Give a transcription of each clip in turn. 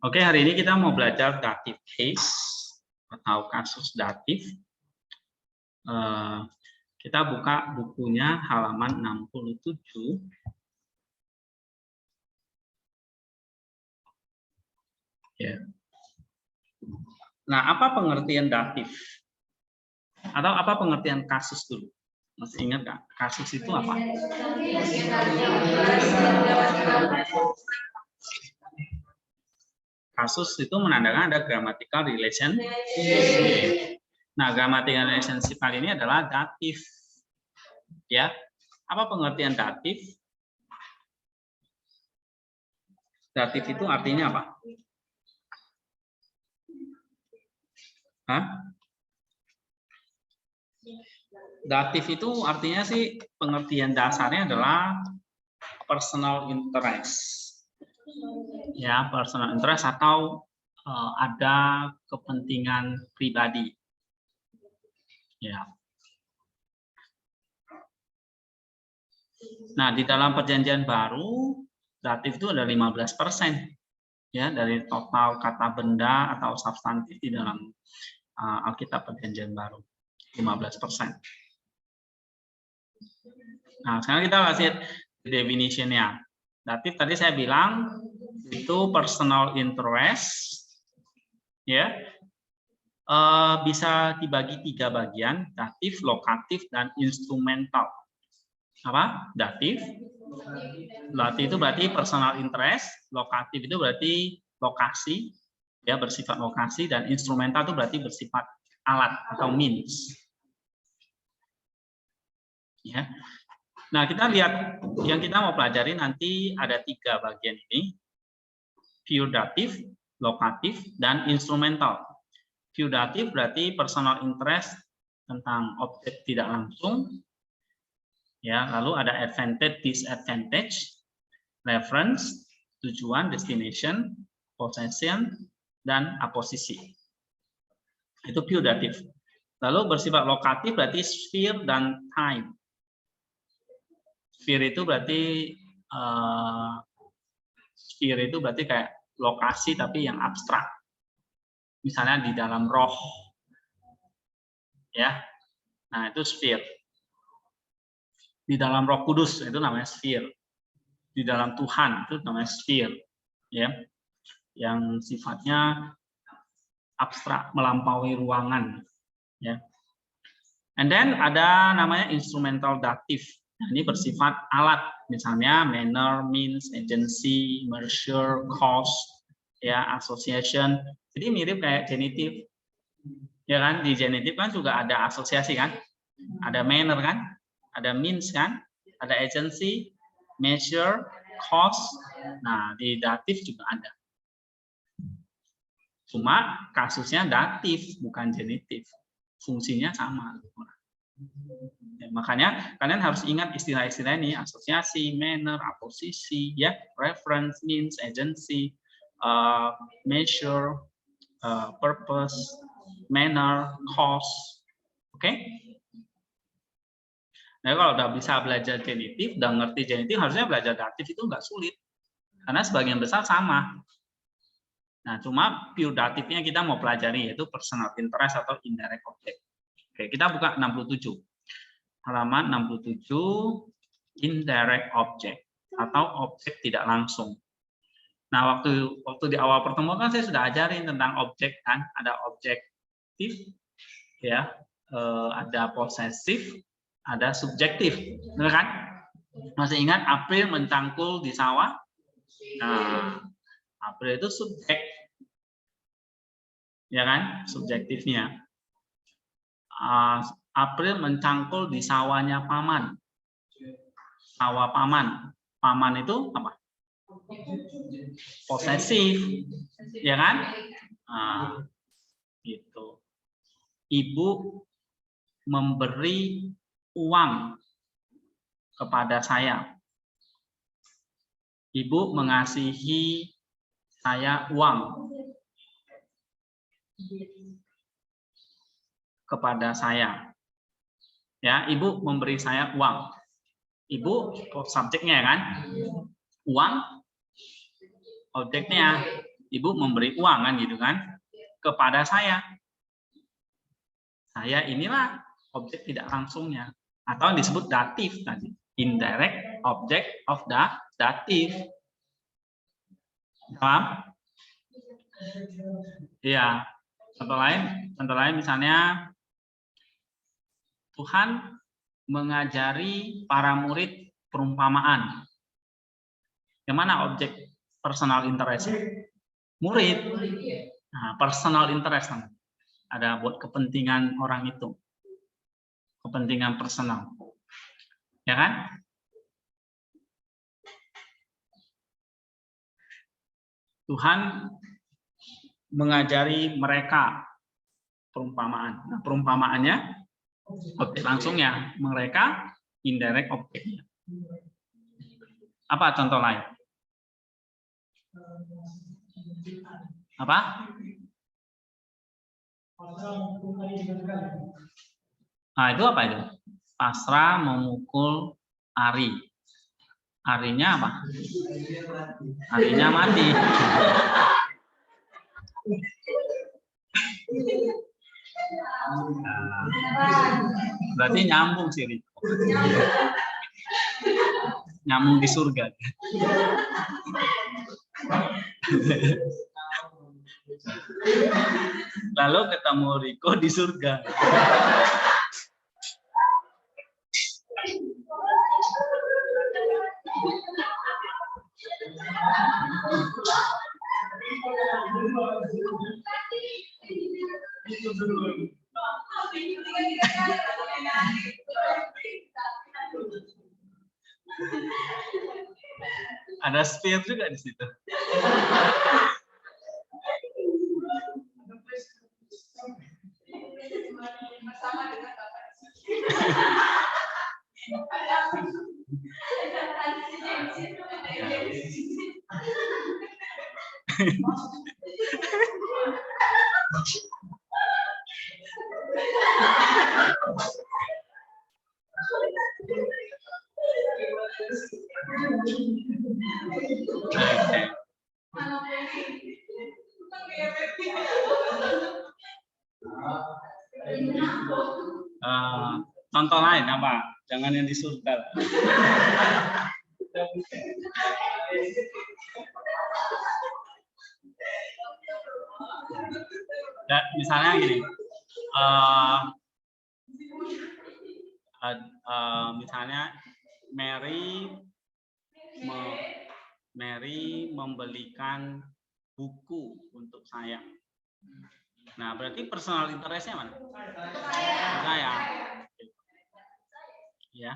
Oke, hari ini kita mau belajar dative case atau kasus datif. Kita buka bukunya halaman 67. Ya. Nah, apa pengertian datif? Atau apa pengertian kasus dulu? Masih ingat nggak? Kasus itu apa? Kasus itu menandakan ada grammatical relationship. Nah, grammatical relationship kali ini adalah datif. Ya, apa pengertian datif? Datif itu artinya apa? Hah? Datif itu artinya sih pengertian dasarnya adalah personal interest. Ya, personal interest atau ada kepentingan pribadi. Ya. Nah, di dalam perjanjian baru datif itu ada 15%. Ya, dari total kata benda atau substantif di dalam Alkitab Perjanjian Baru, 15%. Nah, sekarang kita lihat definition-nya. Datif tadi saya bilang itu personal interest, ya, bisa dibagi 3 bagian: datif, lokatif, dan instrumental. Apa? Datif itu berarti personal interest, lokatif itu berarti lokasi, ya, bersifat lokasi, dan instrumental itu berarti bersifat alat atau means. Ya. Nah, kita lihat yang kita mau pelajari nanti ada 3 bagian ini: pure datif, lokatif, dan instrumental. Pure datif berarti personal interest tentang objek tidak langsung. Ya, lalu ada advantage, disadvantage, reference, tujuan, destination, possession, dan aposisi. Itu pure datif. Lalu bersifat lokatif berarti sphere dan time. Sphere itu berarti kayak lokasi tapi yang abstrak. Misalnya di dalam roh. Ya. Nah, itu sphere. Di dalam Roh Kudus itu namanya sphere. Di dalam Tuhan itu namanya sphere. Ya. Yang sifatnya abstrak, melampaui ruangan. Ya. And then ada namanya instrumental datif. Nah, ini bersifat alat, misalnya manner, means, agency, measure, cause, ya, association. Jadi mirip kayak genitif, ya kan? Di genitif kan juga ada asosiasi kan, ada manner kan, ada means kan, ada agency, measure, cause. Nah, di datif juga ada. Cuma kasusnya datif bukan genitif, fungsinya sama. Ya, makanya kalian harus ingat istilah-istilah ini: asosiasi, manner, aposisi, ya, reference, means, agency, measure, purpose, manner, cause. Oke? Nah, kalau udah bisa belajar genitif, udah ngerti genitif, harusnya belajar datif itu nggak sulit, karena sebagian besar sama. Nah, cuma pure datifnya kita mau pelajari, yaitu personal interest atau indirect object. Oke, kita buka 67. Halaman 67, indirect object atau objek tidak langsung. Nah, waktu di awal pertemuan kan saya sudah ajarin tentang objek kan, ada objektif, ya, ada posesif, ada subjektif, benar kan? Masih ingat April mencangkul di sawah? Nah, April itu subjek, ya kan, subjektifnya. April mencangkul di sawahnya Paman. Sawah Paman. Paman itu apa? Posesif, ya kan? Nah, gitu. Ibu memberi uang kepada saya. Ibu mengasihi saya uang kepada saya. Ya, ibu memberi saya uang. Ibu subjeknya kan? Uang objeknya. Ibu memberi uang kan gitu kan kepada saya. Saya inilah objek tidak langsungnya, atau yang disebut datif tadi, indirect object of the dative. Paham? Iya. Contoh lain misalnya Tuhan mengajari para murid perumpamaan. Yang mana objek personal interest? Murid. Nah, personal interest ada buat kepentingan orang itu, kepentingan personal, ya kan? Tuhan mengajari mereka perumpamaan. Nah, perumpamaannya objek langsungnya, mereka indirect objeknya. Apa contoh lain? Apa? Nah, itu apa itu? Pasrah memukul Ari. Arinya apa? Arinya mati. Berarti nyambung sih, Riko. Nyambung di surga. Lalu ketemu Riko di surga. Ada sphere juga di situ. Contoh lain apa? Jangan yang di surga. Ya, misalnya gini, misalnya Mary membelikan buku untuk saya. Nah, berarti personal interest-nya mana? Saya. Ya.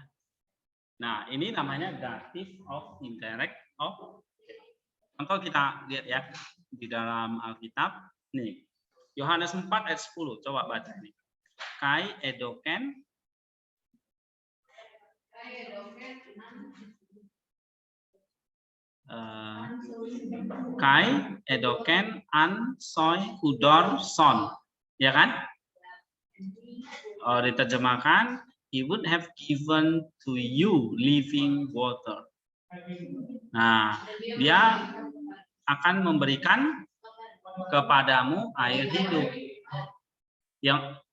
Nah, ini namanya dative of indirect of. Contoh kita lihat ya di dalam Alkitab. Nih, Yohanes 4 ayat 10. Coba baca ini. Kai edoken Kai edoken an soy hudor son, ya kan? Diterjemahkan, he would have given to you living water. Nah, dia akan memberikan kepadamu air hidup. Yang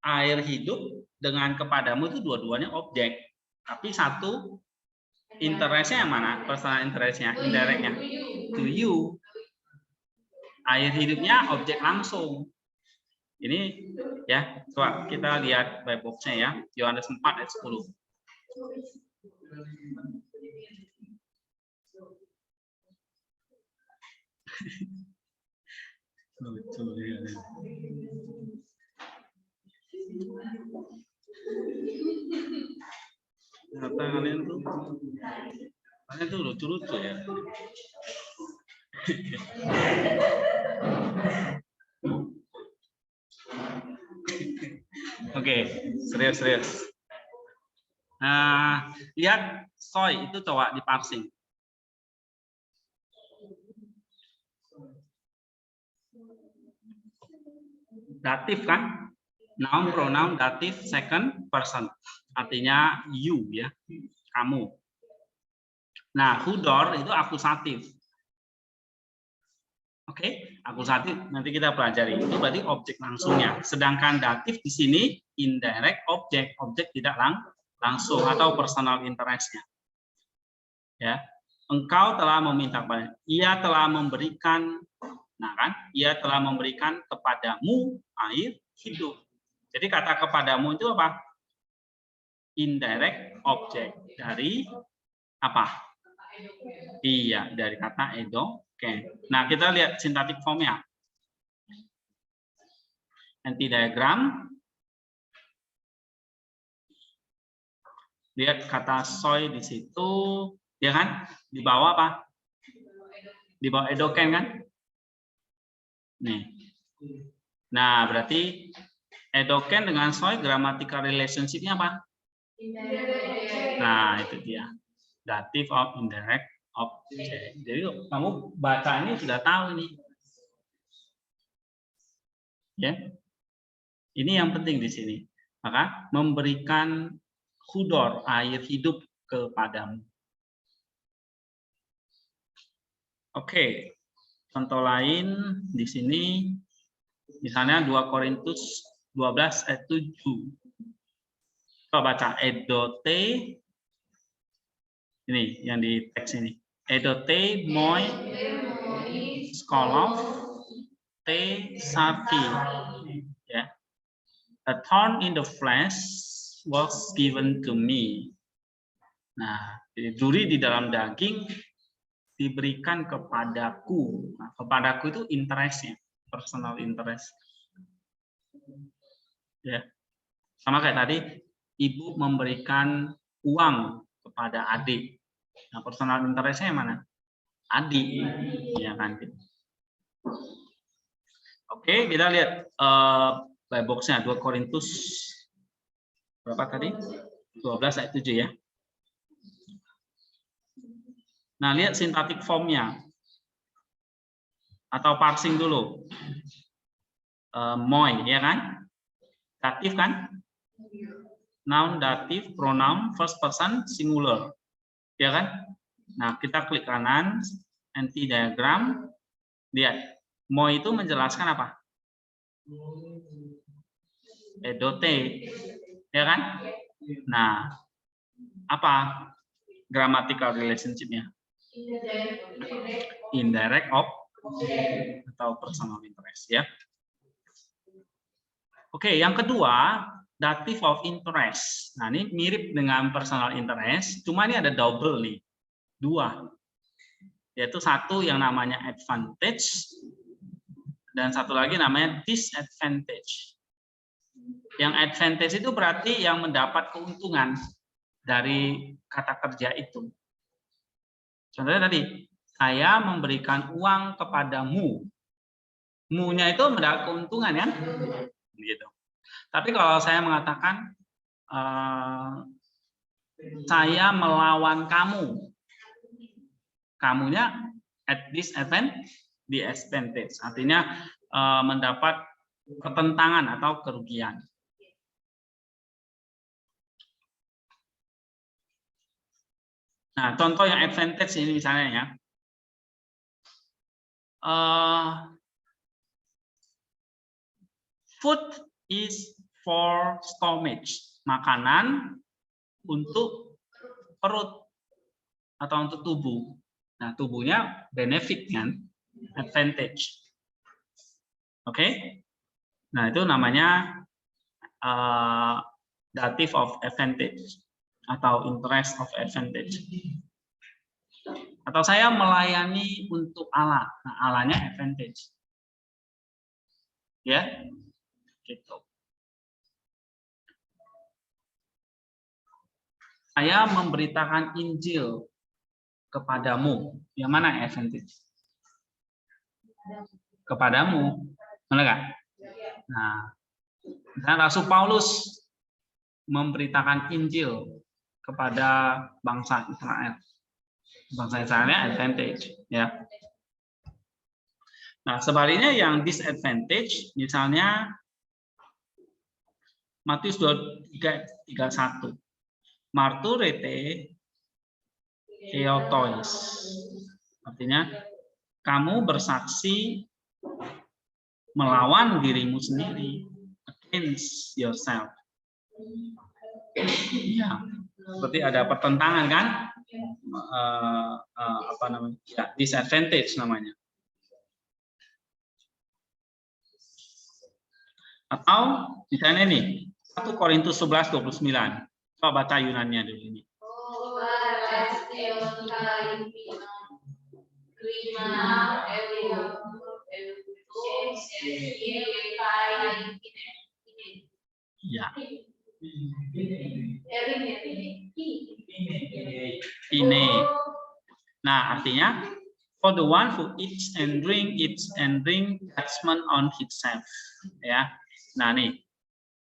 air hidup dengan kepadamu itu dua-duanya objek, tapi satu interestnya yang mana? Personal interestnya, indirectnya to you. Air hidupnya objek langsung. Ini ya, coba kita lihat by box-nya ya, Yohanes 4 ayat 10. Lucu ya. Ternyata kalian tuh lucu-lucu ya. Oke, serius. Lihat soy itu coba diparsing. Datif kan? Noun, pronoun, datif, second person. Artinya you ya, kamu. Nah, hudor itu akusatif. Oke, akusatif nanti kita pelajari. Itu berarti objek langsungnya. Sedangkan datif di sini indirect objek, objek tidak langsung atau personal interest-nya. Ya, engkau telah meminta kepada, ia telah memberikan, nah kan, ia telah memberikan kepadamu air hidup. Jadi kata kepadamu itu apa? Indirect objek dari apa? Iya, dari kata edo. Oke. Nah, kita lihat sintaktik formnya. Anti diagram. Lihat kata soy di situ, ya kan? Di bawah apa? Di bawah edoken kan? Nih. Nah, berarti edoken dengan soy grammatical relationship-nya apa? Nah, itu dia. Dative of indirect object. Jadi kamu baca ini sudah tahu ini. Ya. Ini yang penting di sini. Maka memberikan hudor, air hidup kepadamu. Oke. Contoh lain di sini misalnya 2 Korintus 12 ayat 7. Coba baca edote. Ini yang di teks ini. Edote moi skolov te sarki. Ya. A thorn in the flesh was given to me. Nah, duri di dalam daging diberikan kepadaku. Nah, kepadaku itu interest-nya, personal interest. Ya. Sama kayak tadi, ibu memberikan uang kepada adik. Nah, personal interest-nya yang mana? Adik, ya kan? Oke, kita lihat by box-nya 2 Korintus berapa tadi? 12 ayat 7 ya. Nah, lihat sintaktik formnya atau parsing dulu. Moi, ya kan? Datif kan? Noun, datif, pronoun, first person, singular. Ya kan? Nah, kita klik kanan, anti diagram. Lihat, moi itu menjelaskan apa? Edote. Ya kan? Nah, apa grammatical relationship-nya? Indirect object atau personal interest ya. Oke, yang kedua, dative of interest. Nah, ini mirip dengan personal interest, cuma ini ada double nih. 2. Yaitu satu yang namanya advantage dan satu lagi namanya disadvantage. Yang advantage itu berarti yang mendapat keuntungan dari kata kerja itu. Contohnya tadi, saya memberikan uang kepadamu. Mu-nya itu mendapat keuntungan ya. Gitu. Tapi kalau saya mengatakan saya melawan kamu, kamunya at disadvantage, artinya mendapat ketentangan atau kerugian. Nah, contoh yang advantage ini misalnya ya. Food is for stomach. Makanan untuk perut atau untuk tubuh. Nah, tubuhnya benefit kan, advantage. Oke? Nah, itu namanya dative of advantage atau interest of advantage. Atau saya melayani untuk Allah. Nah, Allahnya advantage. Ya. Gitu. Saya memberitakan Injil kepadamu. Yang mana advantage? Kepadamu. Benar nggak? Nah, Rasul Paulus memberitakan Injil kepada bangsa Israel. Bangsa Israelnya advantage, ya. Nah, sebaliknya yang disadvantage, misalnya Matius 23:31. Marturete theotois. Artinya kamu bersaksi melawan dirimu sendiri, against yourself. Ya, seperti ada pertentangan kan? Apa namanya? Ya, disadvantage namanya. Atau misalnya ini 1 Korintus 11:29. Coba baca Yunannya dulu ini. Ya. Ini. Nah, artinya for the one who eats and drink judgment on himself. Ya. Nah, nih.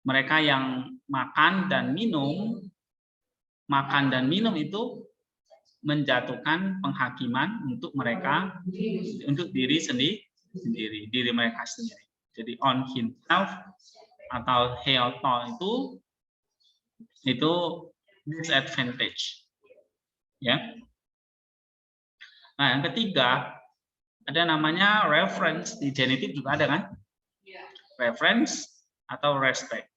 Mereka yang makan dan minum itu menjatuhkan penghakiman untuk mereka, untuk diri mereka sendiri. Jadi on himself atau heoto itu disadvantage. Ya. Nah, yang ketiga ada namanya reference, di genitif juga ada kan? Reference atau respect.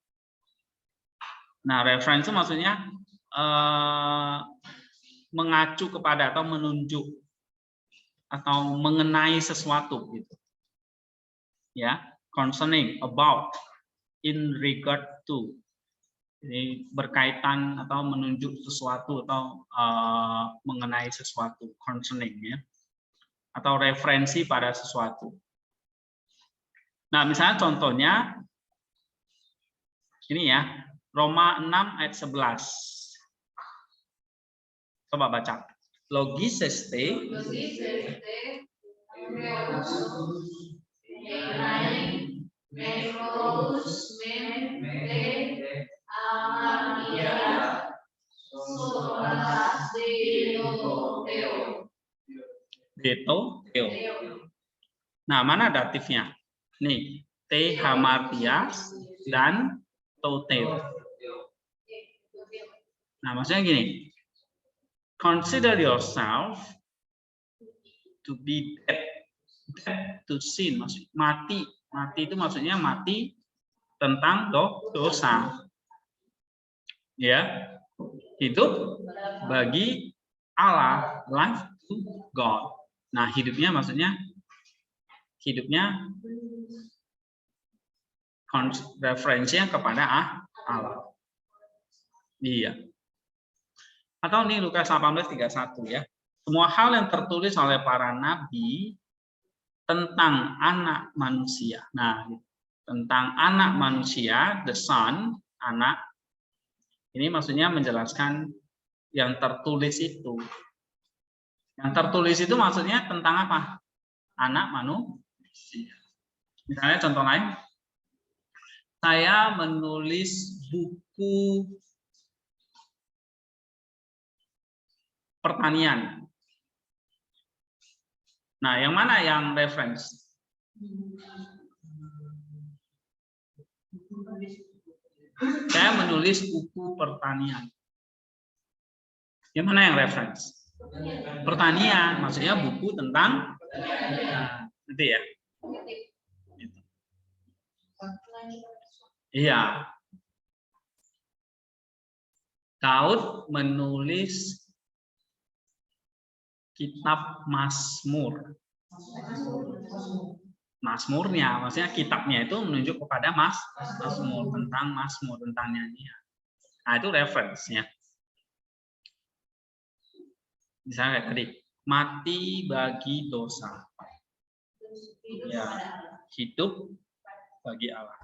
Nah, reference itu maksudnya mengacu kepada atau menunjuk atau mengenai sesuatu gitu. Ya, concerning, about, in regard to. Jadi berkaitan atau menunjuk sesuatu atau mengenai sesuatu, concerning ya. Atau referensi pada sesuatu. Nah, misalnya contohnya ini ya, Roma 6 ayat 11. Coba baca. Logiseste Deto, teo. Nah, mana datifnya? Nih, te hamartias dan toteo. Nah, maksudnya gini. Consider yourself to be dead to sin. Mati. Mati itu maksudnya mati tentang dosa. Ya. Hidup bagi Allah, life to God. Nah, hidupnya maksudnya referensinya kepada Allah. Iya. Atau nih Lukas 18:31 ya. Semua hal yang tertulis oleh para nabi tentang anak manusia. Nah, tentang anak manusia, the son, anak. Ini maksudnya menjelaskan yang tertulis itu. Yang tertulis itu maksudnya tentang apa? Anak manusia. Misalnya contoh lain. Saya menulis buku pertanian. Nah, yang mana yang reference? Saya menulis buku pertanian. Yang mana yang reference? Pertanian, maksudnya buku tentang itu ya. Iya. Daud menulis kitab Mazmur. Mazmurnya, maksudnya kitabnya itu menunjuk kepada Mazmur, tentang Mazmur, tentang nyanyian. Nah, itu reference-nya. Misalnya tadi, mati bagi dosa. Ya, hidup bagi Allah.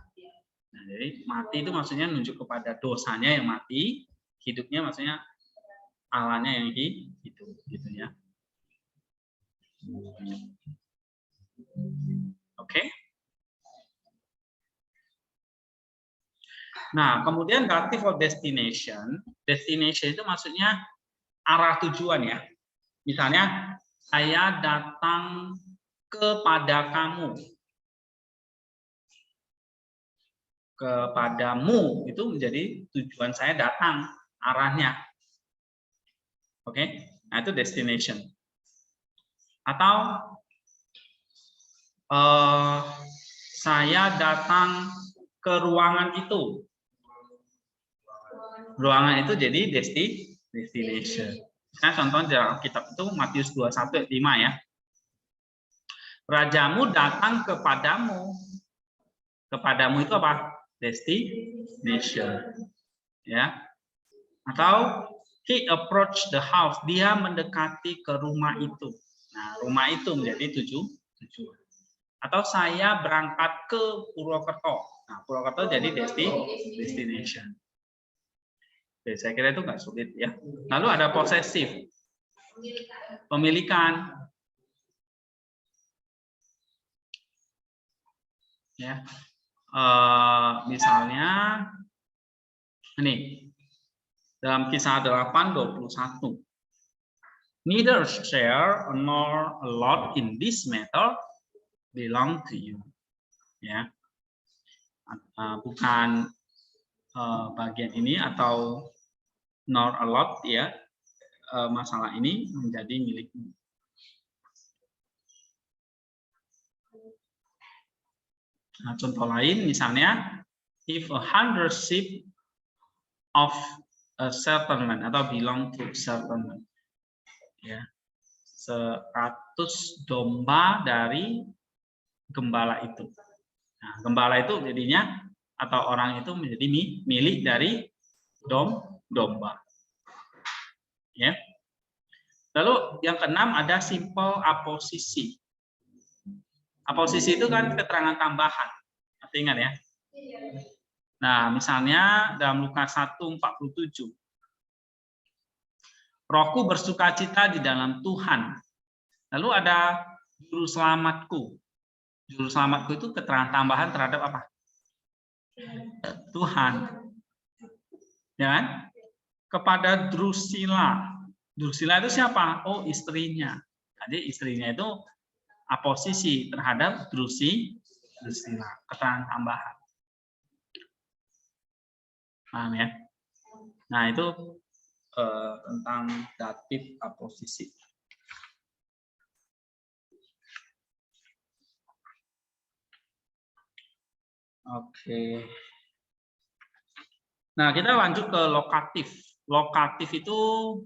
Nah, jadi mati itu maksudnya menunjuk kepada dosanya yang mati, hidupnya maksudnya Allahnya yang hidup, gitu ya. Oke. Nah, kemudian dative of destination. Destination itu maksudnya arah tujuan ya. Misalnya, saya datang kepada kamu. Kepadamu itu menjadi tujuan saya datang, arahnya. Oke. Nah, itu destination. Atau Saya datang ke ruangan itu. Ruangan itu jadi destination. Nah, contoh dalam kitab itu Matius 21 ayat 5 ya. Rajamu datang kepadamu. Kepadamu itu apa? Destination. Ya. Atau he approached the house. Dia mendekati ke rumah itu. Nah, rumah itu menjadi tujuan. Atau saya berangkat ke Purwokerto. Nah, Purwokerto jadi destination. Oke, saya kira itu nggak sulit ya. Lalu ada posesif, pemilikan. Ya, misalnya ini dalam Kisah 8:21. Neither share nor a lot in this matter belong to you. Ya, bukan bagian ini atau nor a lot ya, masalah ini menjadi milikmu. Nah, contoh lain misalnya if 100 sheep of a settlement atau belong to settlement, ya, 100 domba dari gembala itu. Nah, gembala itu jadinya atau orang itu menjadi milik dari domba. Ya. Lalu yang keenam ada simple aposisi. Aposisi itu kan keterangan tambahan. Ingat ya. Nah, misalnya dalam Lukas 1:47. Rohku bersukacita di dalam Tuhan. Lalu ada juru selamatku. Juru selamatku itu keterangan tambahan terhadap apa? Tuhan. Ya kan? Kepada Drusilla. Drusilla itu siapa? Oh, istrinya. Jadi istrinya itu aposisi terhadap Drusilla. Keterangan tambahan. Paham ya? Nah, itu tentang datif aposisi. Oke. Nah, kita lanjut ke lokatif. Lokatif itu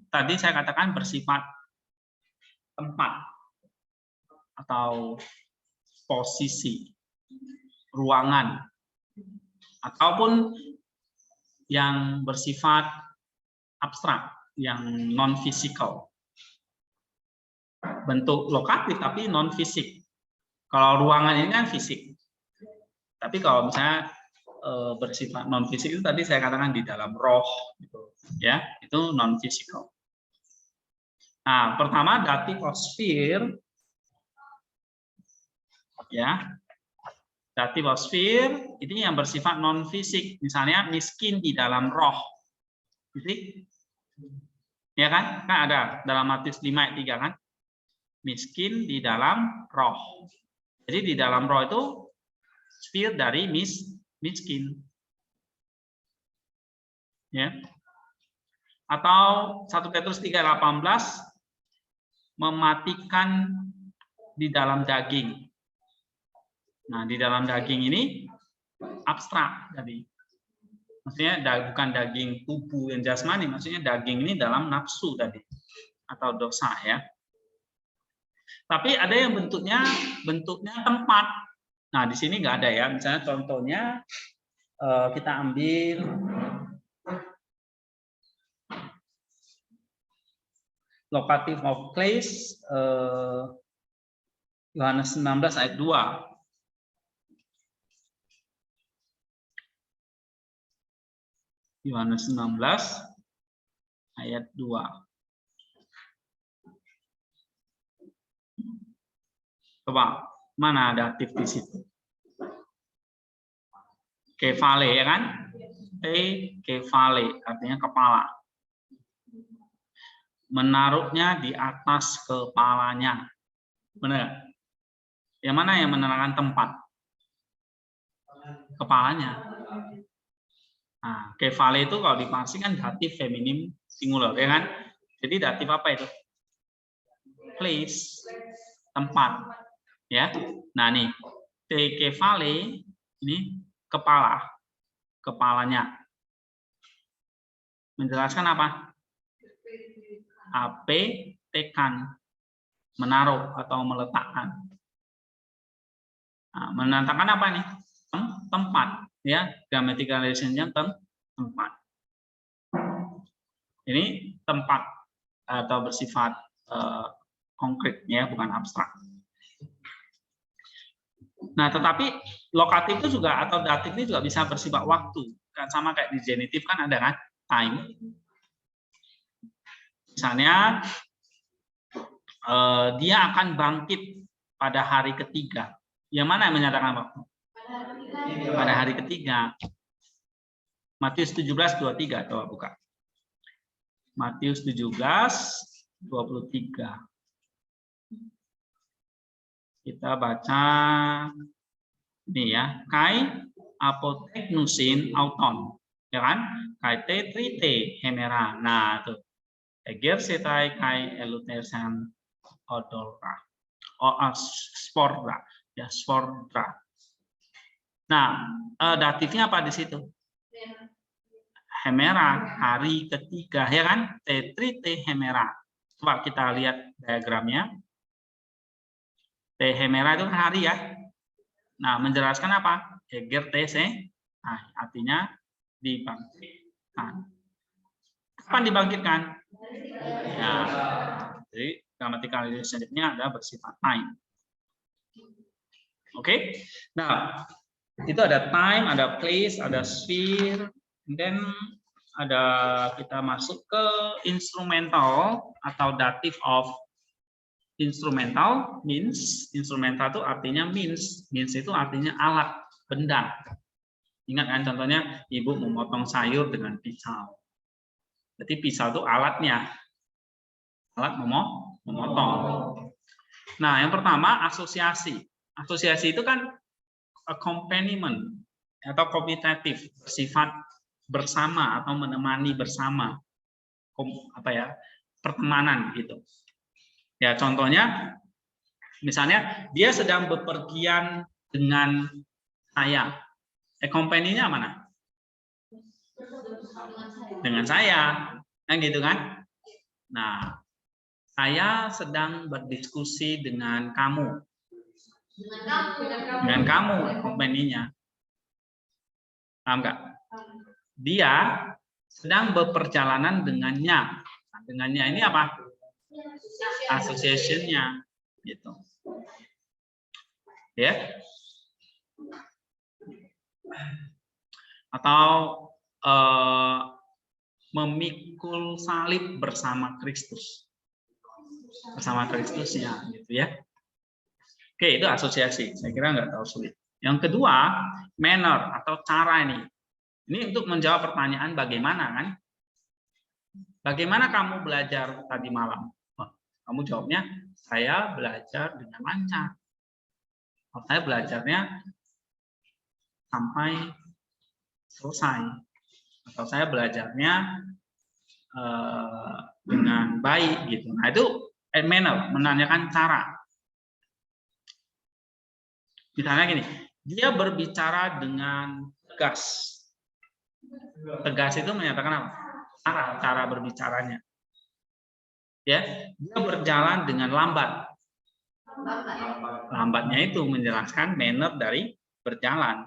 tadi saya katakan bersifat tempat atau posisi, ruangan, ataupun yang bersifat abstrak, yang non-fisikal. Bentuk lokatif tapi non-fisik. Kalau ruangan ini kan fisik. Tapi kalau misalnya bersifat non-fisik itu tadi saya katakan di dalam roh, gitu, ya, itu non-fisikal. Nah, pertama datif of sphere, ya, datif of sphere ini yang bersifat non-fisik, misalnya miskin di dalam roh, fisik, ya kan? Kan ada dalam Matius 5 ayat 3 kan? Miskin di dalam roh. Jadi di dalam roh itu sphere dari miskin. Ya. Atau 1 Petrus 3:18 mematikan di dalam daging. Nah, di dalam daging ini abstrak tadi. Maksudnya bukan daging tubuh yang jasmani, maksudnya daging ini dalam nafsu tadi atau dosa ya. Tapi ada yang bentuknya tempat. Nah, di sini nggak ada ya. Misalnya contohnya kita ambil locative of place, Yohanes 19 ayat 2. Yohanes 19 ayat 2. Coba, mana datif di situ? Kefale ya kan? Kefale artinya kepala. Menaruhnya di atas kepalanya. Benar? Yang mana yang menerangkan tempat? Kepalanya. Nah, kefale itu kalau dipasang kan datif feminim singular, ya kan? Jadi datif apa itu? Place, tempat. Ya. Nah, nih te kefale ini kepalanya. Menjelaskan apa? Ape tekan, menaruh atau meletakkan. Nah, menandakan apa nih? Tempat, ya. Grammatical relation-nya tempat. Ini tempat atau bersifat konkret, ya, bukan abstrak. Nah, tetapi lokatif itu juga atau datif ini juga bisa bersifat waktu. Kan sama kayak di genitif kan ada kan time. Misalnya dia akan bangkit pada hari ketiga. Yang mana yang menyatakan waktu? Pada hari ketiga. Matius 17:23, coba buka. Matius 17:23. Kita baca ini ya, kai apoteknusin auton, ya kan? Kai te trite hemera. Nah, tuh. Eger setai kai elutersan odora. Spordra, ya spordra. Nah, datifnya apa di situ? Hemera, hari ketiga, ya kan? Te trite hemera. Coba kita lihat diagramnya. Te hemera itu hari ya. Nah, menjelaskan apa? Eger tese, nah, artinya dibangkitkan. Kapan dibangkitkan? Ya, jadi grammatical relationship-nya ada bersifat time. Oke? Nah, itu ada time, ada place, ada sphere, dan ada kita masuk ke instrumental atau dative of instrumental means. Instrumental itu artinya means itu artinya alat, benda. Ingat kan contohnya ibu memotong sayur dengan pisau. Jadi pisau itu alatnya, alat memotong. Nah, yang pertama asosiasi. Asosiasi itu kan accompaniment atau komitatif, bersifat bersama atau menemani bersama, apa ya, pertemanan gitu. Ya contohnya, misalnya dia sedang bepergian dengan saya, accompany-nya mana? Dengan saya, kan gitu kan? Nah, saya sedang berdiskusi dengan kamu. Dengan kamu, accompany-nya. Paham nggak? Dia sedang berperjalanan dengannya. Nah, dengannya ini apa? Association-nya, gitu. Ya. Atau memikul salib bersama Kristus. Bersama Kristusnya, gitu ya. Oke, itu asosiasi. Saya kira nggak terlalu sulit. Yang kedua, manner atau cara ini. Ini untuk menjawab pertanyaan bagaimana kan? Bagaimana kamu belajar tadi malam? Oh, kamu jawabnya, saya belajar dengan lancar. Oh, saya belajarnya sampai selesai. Atau saya belajarnya dengan baik gitu. Nah, itu manner, menanyakan cara. Misalnya gini, dia berbicara dengan tegas. Tegas itu menyatakan apa? Cara berbicaranya. Ya, dia berjalan dengan lambat. Lambatnya itu menjelaskan manner dari berjalan.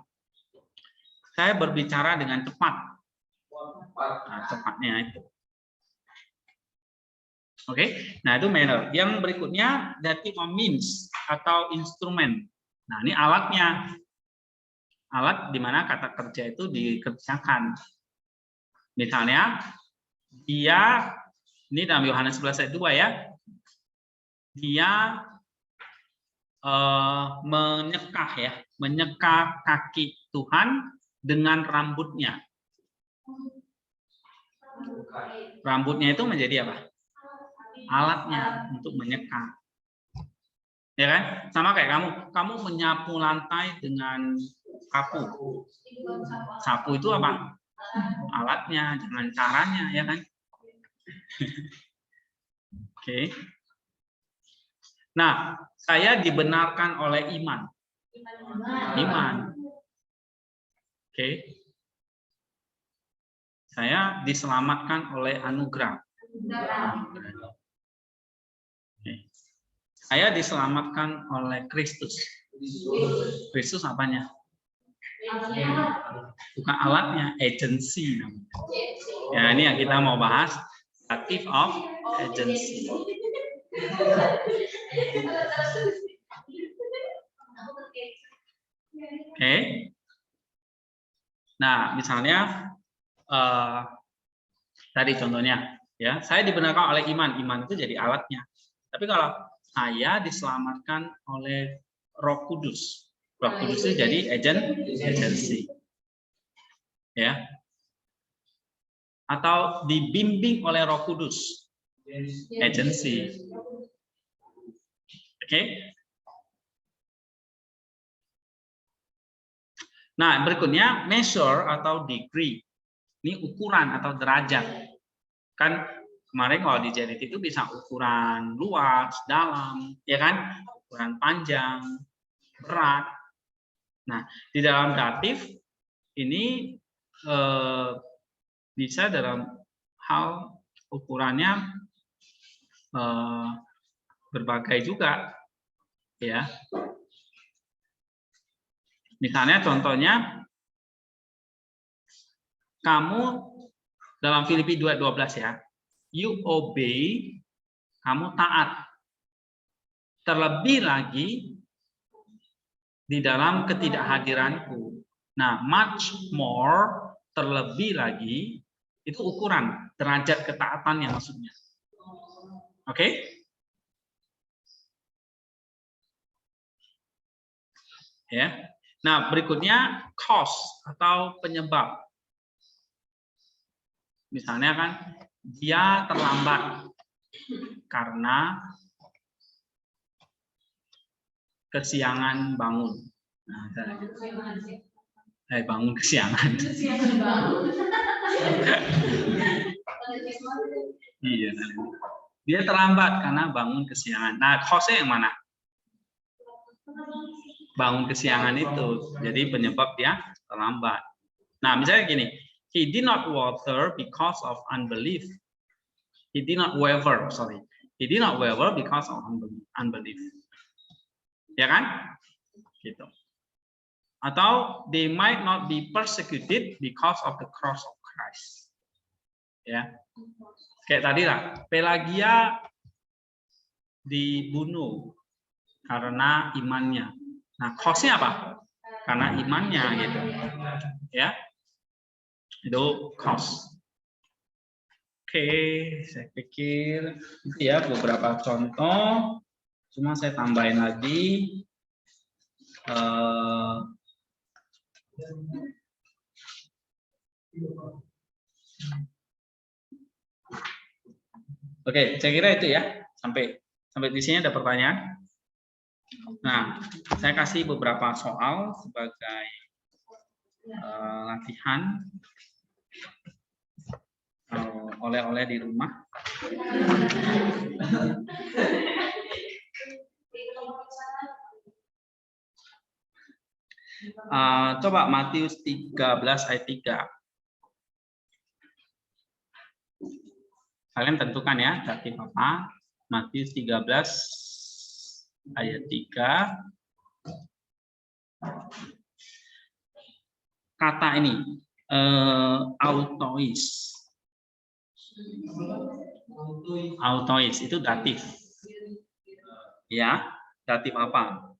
Saya berbicara dengan cepat. Nah, cepatnya itu. Oke, nah itu manner. Yang berikutnya dative of means atau instrumen. Nah, ini alatnya. Alat di mana kata kerja itu dikerjakan. Misalnya, dia, ini dalam Yohanes 11 ayat 2 ya, dia menyeka kaki Tuhan dengan rambutnya. Rambutnya itu menjadi apa? Alatnya untuk menyeka. Ya kan? Sama kayak kamu menyapu lantai dengan sapu. Sapu itu apa? Alatnya, jangan caranya, ya kan? Oke. Nah, saya dibenarkan oleh iman. Iman. Oke. Saya diselamatkan oleh anugerah. Oke. Saya diselamatkan oleh Kristus. Kristus apanya? Bukan alatnya, agency. Ya, ini yang kita mau bahas. Active of agency. Oke. Nah, misalnya tadi contohnya, ya, saya dibenarkan oleh iman. Iman itu jadi alatnya. Tapi kalau saya diselamatkan oleh Roh Kudus, Roh Kudus itu jadi agency, ya. Atau dibimbing oleh Roh Kudus, agency. Oke. Nah, berikutnya measure atau degree. Ini ukuran atau derajat. Kan kemarin kalau di JDT itu bisa ukuran luas, dalam, ya kan? Ukuran panjang, berat. Nah, di dalam datif ini bisa dalam hal ukurannya berbagai juga, ya. Misalnya contohnya kamu dalam Filipi 2:12 ya, you obey, kamu taat. Terlebih lagi di dalam ketidakhadiranku. Nah, much more, terlebih lagi, itu ukuran derajat ketaatannya maksudnya. Oke? Ya. Nah, berikutnya cause atau penyebab. Misalnya kan dia terlambat karena kesiangan bangun. Nah, bangun kesiangan. Iya. Dia terlambat karena bangun kesiangan. Nah, cause-nya yang mana? Bangun kesiangan itu. Jadi penyebab dia terlambat. Nah, misalnya gini, he did not waver because of unbelief. He did not waver, sorry. He did not waver because of unbelief. Ya kan? Gitu. Atau they might not be persecuted because of the cross of Christ. Ya. Kayak tadi lah, Pelagia dibunuh karena imannya. Nah, cause-nya apa? Karena imannya gitu. Ya. Itu cause. Oke, saya pikir itu ya beberapa contoh. Cuma saya tambahin lagi. Oke, saya kira itu ya. Sampai di sini ada pertanyaan. Nah, saya kasih beberapa soal sebagai latihan oleh-oleh di rumah. Coba Matius 13 ayat 3. Kalian tentukan ya, datif apa? Matius 13 ayat 3. Kata ini autois. Autois itu datif. Ya, datif apa?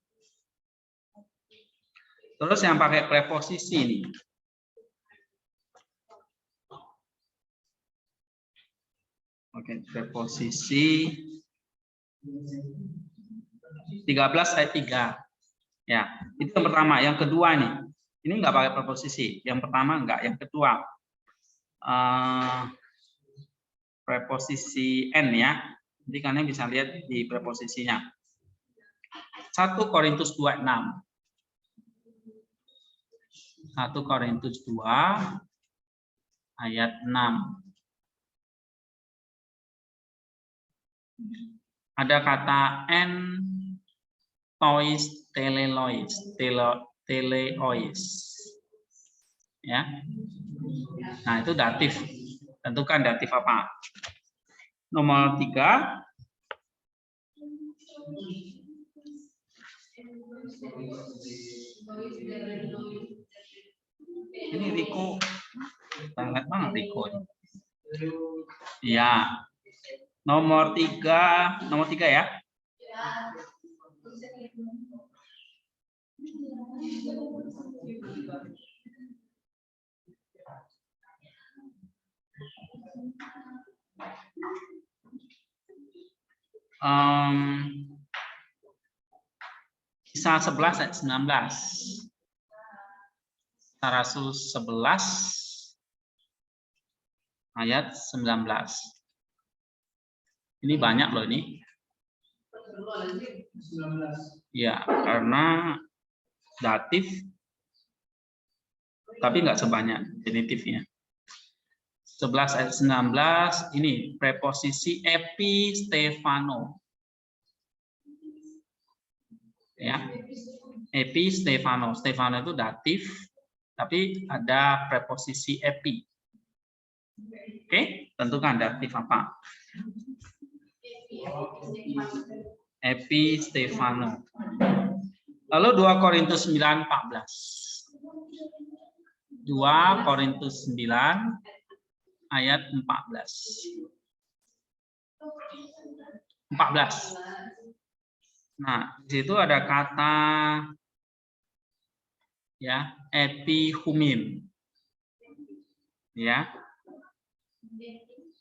Terus yang pakai preposisi ini. Oke, preposisi 13 ayat 3. Ya, itu yang pertama. Yang kedua nih. Ini enggak pakai preposisi. Yang pertama enggak, yang kedua preposisi n ya. Jadi kalian bisa lihat di preposisinya. 1 Korintus 2:6. 1 Korintus 2 ayat 6. Ada kata entois, telelois, teleois. Ya. Nah, itu datif. Tentukan datif apa? Nomor 3. Ini Riko. Banget banget Riko. Iya. Nomor 3 ya. Kisah 11 ayat 19. Kisah Rasul 11 ayat 19. Ini banyak loh ini. Ya, karena datif tapi nggak sebanyak genitifnya. 11 ayat 19 ini preposisi epistefano. Ya. Epistefano. Stefano itu datif tapi ada preposisi epi. Oke, tentukan datif apa? Epistefano. Lalu 2 Korintus 9:14. 2 Korintus 9 ayat 14. Nah, di situ ada kata ya, epihumin. Ya.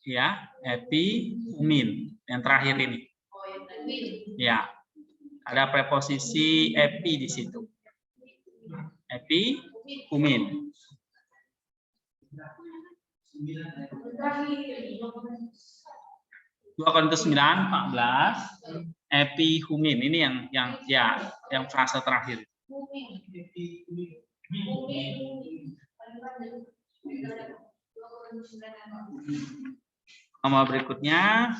Ya, epihumin yang terakhir ini. Ya. Ada preposisi epi di situ. Epihumin. 2 Korintus 9:14 epihumin ini yang frase terakhir. Nomor berikutnya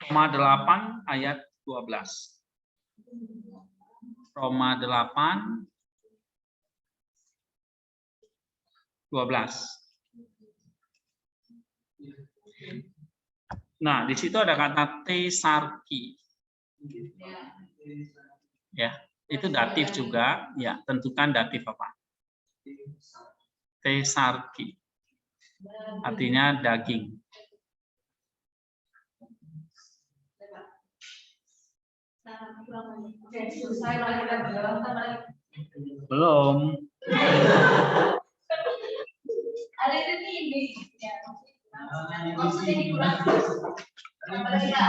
Roma 8 ayat 12. Roma 8 12. Nah, di situ ada kata tesarki. Ya, itu datif juga. Ya, tentukan datif apa? Tesarki. Artinya daging. Belum.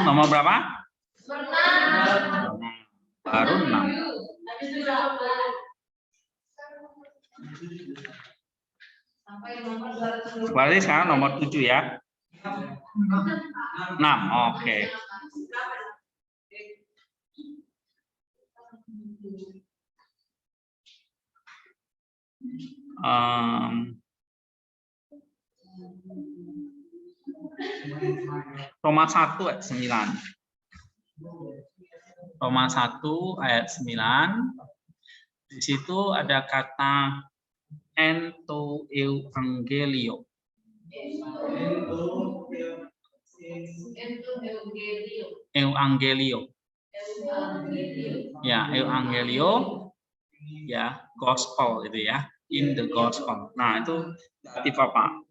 Nomor berapa? Baru 6. Berarti sekarang nomor 7 ya. 6, oke. Roma 1 ayat 9. Roma 1 ayat 9. Di situ ada kata ento euangelio. Euangelio. Ya, euangelio ya, gospel itu ya, in the gospel. Nah, itu datif apa?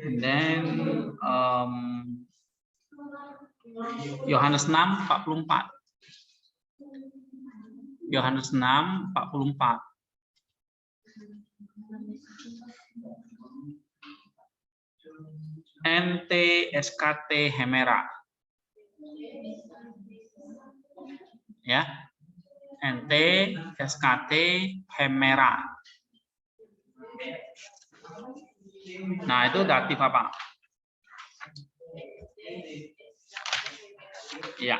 And then Yohanes 6:44. Yohanes 6:44. NT SKT Hemera. Ya. NT, SKT, Hemera. Nah, itu datif apa? Ya.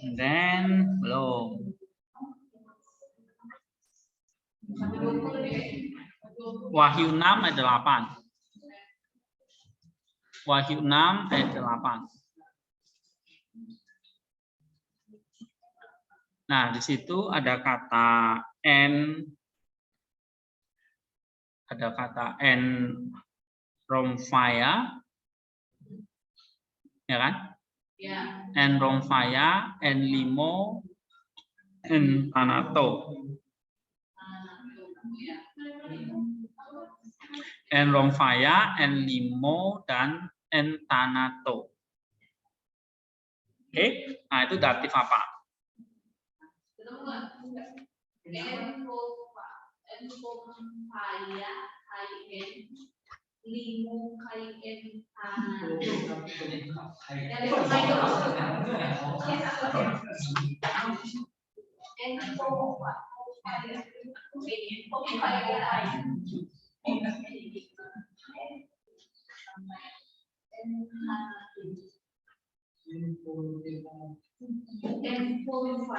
And then belum. Wahyu 6 ayat 8. Wahyu 6 ayat 8. Nah, di situ ada kata N, Romfaya, ya kan? Ya. N Romfaya, N Limo, N Tanato. N Romfaya, N Limo, dan N Tanato. Oke, nah itu datif apa?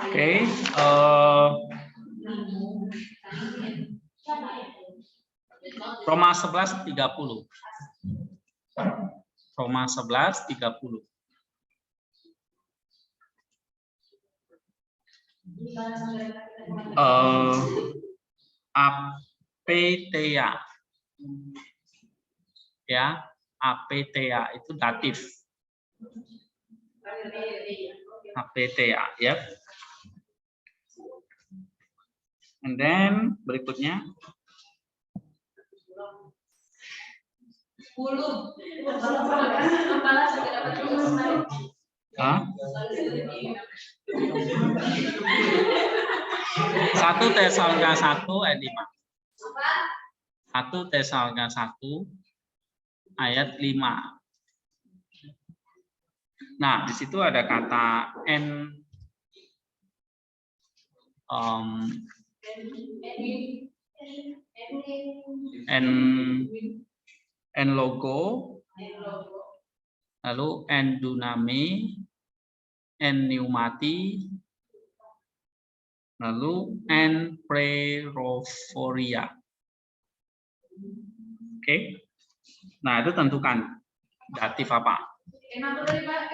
Oke, Roma 11:30. Roma 11:30. Apetea. Ya, apetea itu datif. Apetea, ya. And then berikutnya 1 Tesalonika 1 ayat 5. 1 Tesalonika 1 ayat 5. Nah, di situ ada kata N logo, lalu N duname, N pneumati, lalu N preroforia. Oke. Nah, itu tentukan datif apa?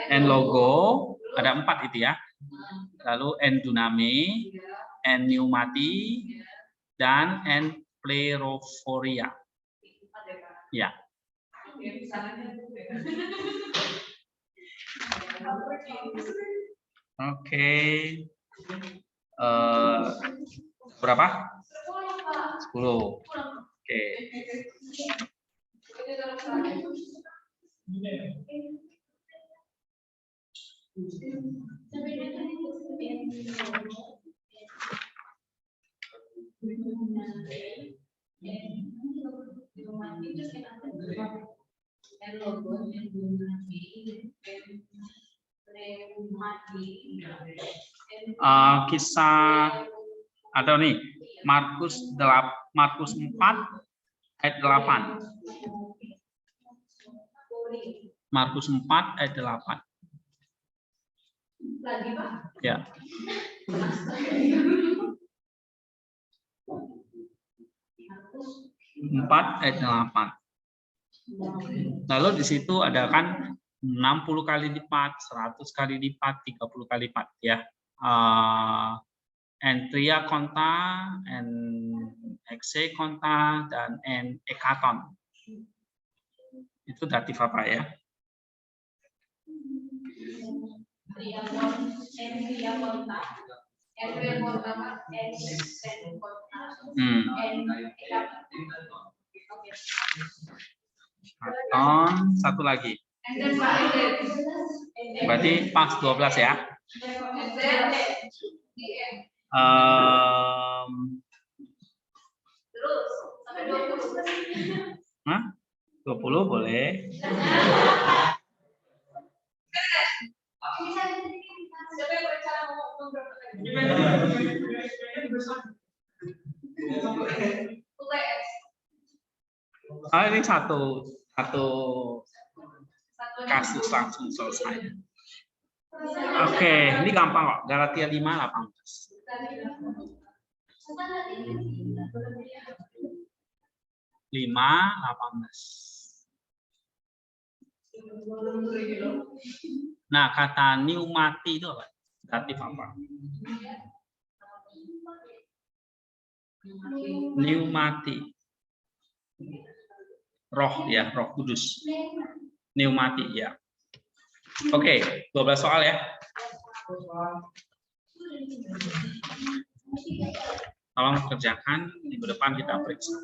N logo ada 4 itu ya. Lalu N duname, N pneumati, dan N preroforia. Ya. Oke. Berapa? 10. Oke. Kisah atau nih Markus 4 ayat 8. Markus 4 ayat 8. Ya. 4 ayat 8. Lalu di situ ada kan 60 kali lipat, 100 kali lipat, 30 kali lipat ya. Entria konta, exe konta, dan ekaton. Itu datif apa ya? Ekaton, satu lagi. Berarti pas 12 ya. Terus sampai 20. Hah? 20 boleh. Ini satu kasus langsung selesai. Oke, ini gampang kok. Galatia 5:18. 5:18. Nah, kata pneumati itu apa? Datif apa? Pneumati. Roh ya, Roh Kudus. Pneumati ya. Oke, 12 soal ya. Tolong kerjakan, minggu depan kita periksa.